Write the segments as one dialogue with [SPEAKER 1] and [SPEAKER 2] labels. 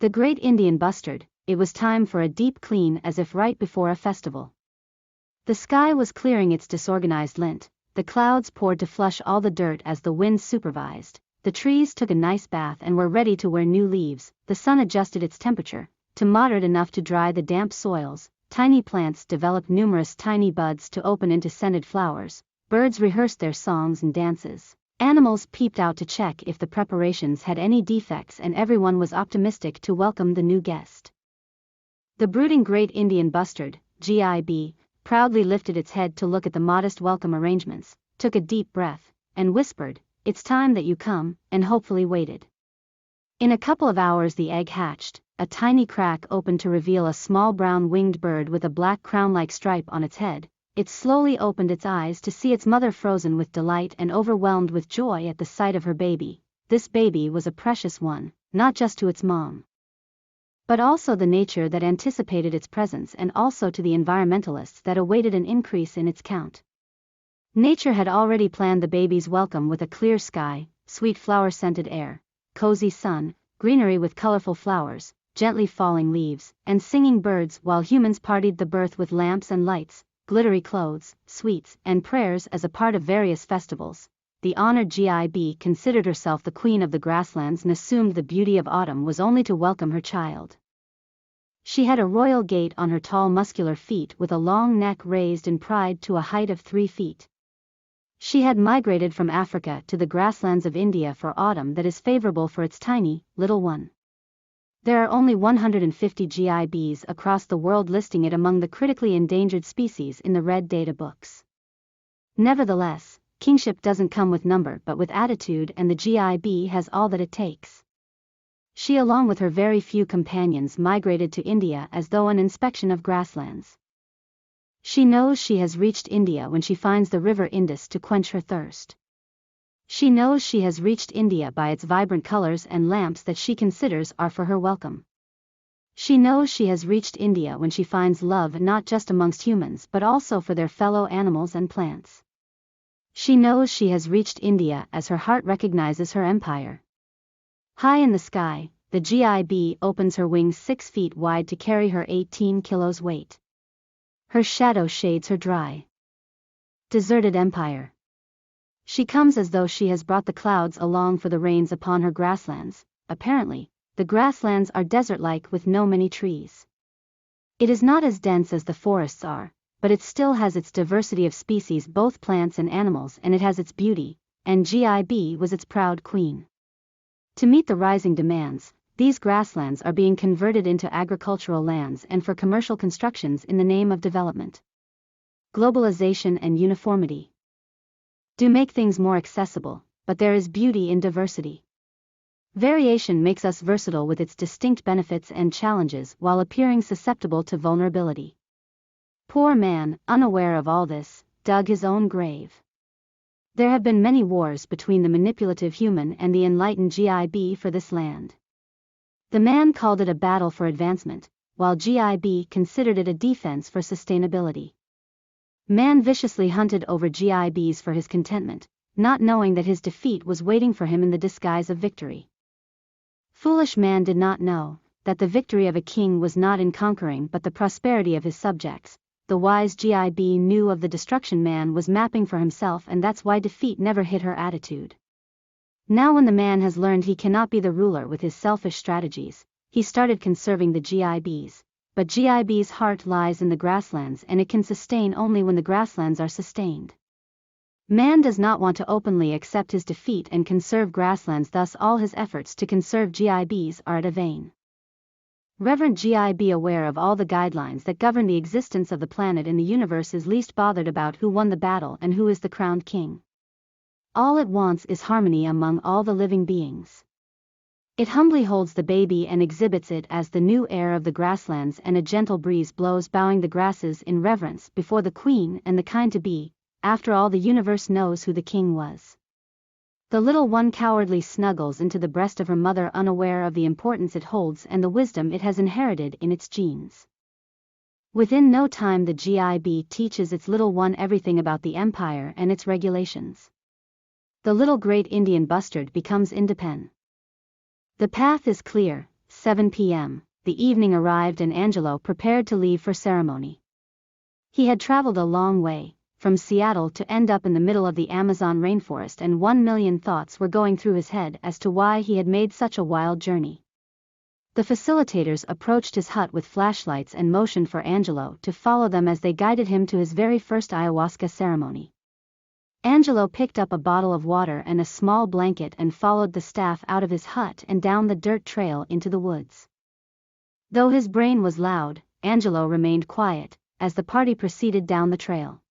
[SPEAKER 1] The Great Indian Bustard, it was time for a deep clean as if right before a festival. The sky was clearing its disorganized lint, the clouds poured to flush all the dirt as the wind supervised, the trees took a nice bath and were ready to wear new leaves, the sun adjusted its temperature to moderate enough to dry the damp soils, tiny plants developed numerous tiny buds to open into scented flowers, birds rehearsed their songs and dances. Animals peeped out to check if the preparations had any defects, and everyone was optimistic to welcome the new guest. The brooding Great Indian Bustard, GIB, proudly lifted its head to look at the modest welcome arrangements, took a deep breath, and whispered, "It's time that you come," and hopefully waited. In a couple of hours the egg hatched, a tiny crack opened to reveal a small brown winged bird with a black crown-like stripe on its head. It slowly opened its eyes to see its mother frozen with delight and overwhelmed with joy at the sight of her baby. This baby was a precious one, not just to its mom, but also the nature that anticipated its presence, and also to the environmentalists that awaited an increase in its count. Nature had already planned the baby's welcome with a clear sky, sweet flower-scented air, cozy sun, greenery with colorful flowers, gently falling leaves, and singing birds, while humans partied the birth with lamps and lights, glittery clothes, sweets, and prayers as a part of various festivals. The honored GIB considered herself the queen of the grasslands and assumed the beauty of autumn was only to welcome her child. She had a royal gait on her tall muscular feet with a long neck raised in pride to a height of 3 feet. She had migrated from Africa to the grasslands of India for autumn that is favorable for its tiny, little one. There are only 150 GIBs across the world, listing it among the critically endangered species in the red data books. Nevertheless, kingship doesn't come with number but with attitude, and the GIB has all that it takes. She, along with her very few companions, migrated to India as though an inspection of grasslands. She knows she has reached India when she finds the river Indus to quench her thirst. She knows she has reached India by its vibrant colors and lamps that she considers are for her welcome. She knows she has reached India when she finds love not just amongst humans but also for their fellow animals and plants. She knows she has reached India as her heart recognizes her empire. High in the sky, the GIB opens her wings 6 feet wide to carry her 18 kilos weight. Her shadow shades her dry, deserted empire. She comes as though she has brought the clouds along for the rains upon her grasslands. Apparently, the grasslands are desert-like with no many trees. It is not as dense as the forests are, but it still has its diversity of species, both plants and animals, and it has its beauty, and GIB was its proud queen. To meet the rising demands, these grasslands are being converted into agricultural lands and for commercial constructions in the name of development. Globalization and uniformity do make things more accessible, but there is beauty in diversity. Variation makes us versatile with its distinct benefits and challenges while appearing susceptible to vulnerability. Poor man, unaware of all this, dug his own grave. There have been many wars between the manipulative human and the enlightened GIB for this land. The man called it a battle for advancement, while GIB considered it a defense for sustainability. Man viciously hunted over GIBs for his contentment, not knowing that his defeat was waiting for him in the disguise of victory. Foolish man did not know that the victory of a king was not in conquering but the prosperity of his subjects. The wise GIB knew of the destruction man was mapping for himself, and that's why defeat never hit her attitude. Now when the man has learned he cannot be the ruler with his selfish strategies, he started conserving the GIBs. But GIB's heart lies in the grasslands, and it can sustain only when the grasslands are sustained. Man does not want to openly accept his defeat and conserve grasslands, thus all his efforts to conserve GIBs are at a vain. Reverend GIB, aware of all the guidelines that govern the existence of the planet and the universe, is least bothered about who won the battle and who is the crowned king. All it wants is harmony among all the living beings. It humbly holds the baby and exhibits it as the new heir of the grasslands, and a gentle breeze blows bowing the grasses in reverence before the queen and the kind to be. After all, the universe knows who the king was. The little one cowardly snuggles into the breast of her mother, unaware of the importance it holds and the wisdom it has inherited in its genes. Within no time the GIB teaches its little one everything about the empire and its regulations. The little Great Indian Bustard becomes independent. The path is clear, 7 p.m., the evening arrived and Angelo prepared to leave for ceremony. He had traveled a long way, from Seattle to end up in the middle of the Amazon rainforest, and 1,000,000 thoughts were going through his head as to why he had made such a wild journey. The facilitators approached his hut with flashlights and motioned for Angelo to follow them as they guided him to his very first ayahuasca ceremony. Angelo picked up a bottle of water and a small blanket and followed the staff out of his hut and down the dirt trail into the woods. Though his brain was loud, Angelo remained quiet as the party proceeded down the trail.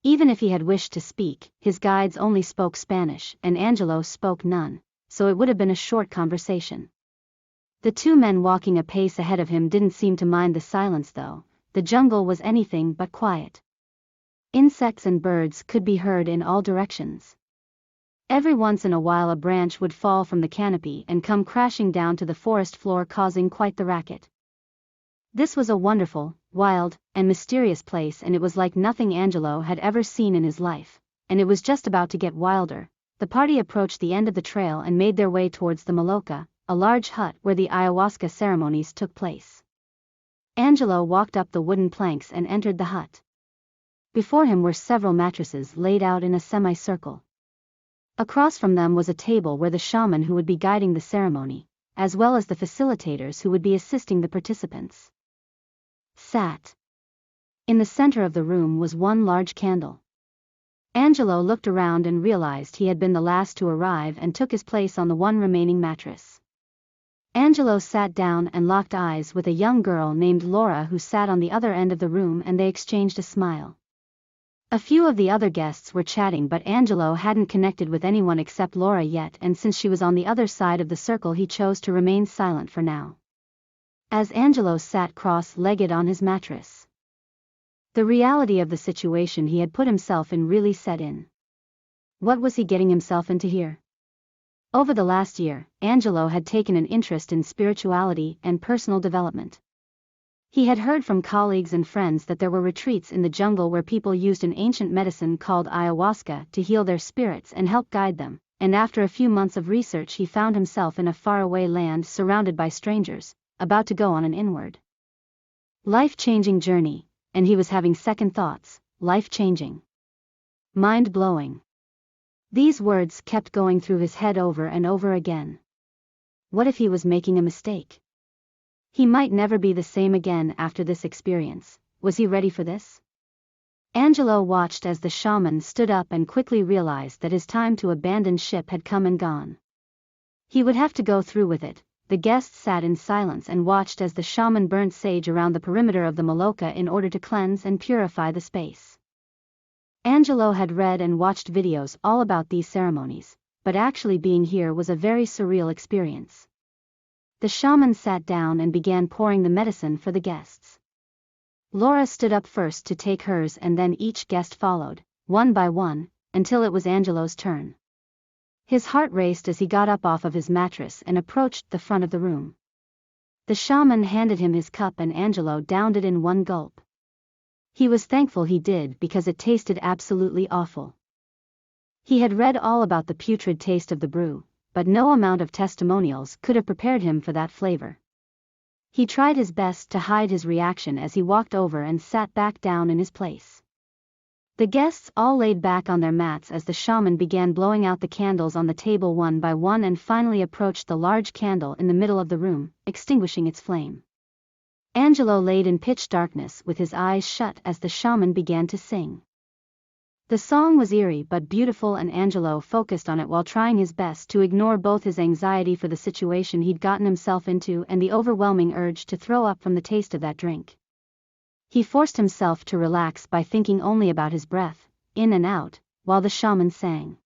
[SPEAKER 1] Even if he had wished to speak, his guides only spoke Spanish and Angelo spoke none, so it would have been a short conversation. The two men walking a pace ahead of him didn't seem to mind the silence though. The jungle was anything but quiet. Insects and birds could be heard in all directions. Every once in a while a branch would fall from the canopy and come crashing down to the forest floor, causing quite the racket. This was a wonderful, wild, and mysterious place, and it was like nothing Angelo had ever seen in his life, and it was just about to get wilder. The party approached the end of the trail and made their way towards the Maloca, a large hut where the ayahuasca ceremonies took place. Angelo walked up the wooden planks and entered the hut. Before him were several mattresses laid out in a semicircle. Across from them was a table where the shaman who would be guiding the ceremony, as well as the facilitators who would be assisting the participants, sat. In the center of the room was one large candle. Angelo looked around and realized he had been the last to arrive and took his place on the one remaining mattress. Angelo sat down and locked eyes with a young girl named Laura who sat on the other end of the room, and they exchanged a smile. A few of the other guests were chatting, but Angelo hadn't connected with anyone except Laura yet, and since she was on the other side of the circle he chose to remain silent for now. As Angelo sat cross-legged on his mattress, the reality of the situation he had put himself in really set in. What was he getting himself into here? Over the last year, Angelo had taken an interest in spirituality and personal development. He had heard from colleagues and friends that there were retreats in the jungle where people used an ancient medicine called ayahuasca to heal their spirits and help guide them, and after a few months of research he found himself in a faraway land surrounded by strangers, about to go on an inward, life-changing journey, and he was having second thoughts. Life-changing. Mind-blowing. These words kept going through his head over and over again. What if he was making a mistake? He might never be the same again after this experience. Was he ready for this? Angelo watched as the shaman stood up and quickly realized that his time to abandon ship had come and gone. He would have to go through with it. The guests sat in silence and watched as the shaman burnt sage around the perimeter of the Maloca in order to cleanse and purify the space. Angelo had read and watched videos all about these ceremonies, but actually being here was a very surreal experience. The shaman sat down and began pouring the medicine for the guests. Laura stood up first to take hers, and then each guest followed, one by one, until it was Angelo's turn. His heart raced as he got up off of his mattress and approached the front of the room. The shaman handed him his cup and Angelo downed it in one gulp. He was thankful he did because it tasted absolutely awful. He had read all about the putrid taste of the brew, but no amount of testimonials could have prepared him for that flavor. He tried his best to hide his reaction as he walked over and sat back down in his place. The guests all laid back on their mats as the shaman began blowing out the candles on the table one by one and finally approached the large candle in the middle of the room, extinguishing its flame. Angelo laid in pitch darkness with his eyes shut as the shaman began to sing. The song was eerie but beautiful, and Angelo focused on it while trying his best to ignore both his anxiety for the situation he'd gotten himself into and the overwhelming urge to throw up from the taste of that drink. He forced himself to relax by thinking only about his breath, in and out, while the shaman sang.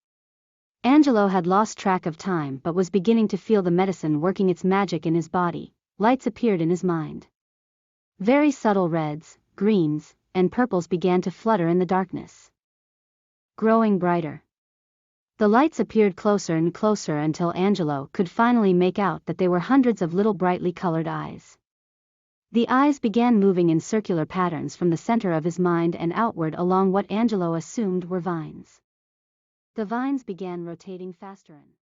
[SPEAKER 1] Angelo had lost track of time but was beginning to feel the medicine working its magic in his body. Lights appeared in his mind. Very subtle reds, greens, and purples began to flutter in the darkness, growing brighter. The lights appeared closer and closer until Angelo could finally make out that they were hundreds of little brightly colored eyes. The eyes began moving in circular patterns from the center of his mind and outward along what Angelo assumed were vines. The vines began rotating faster and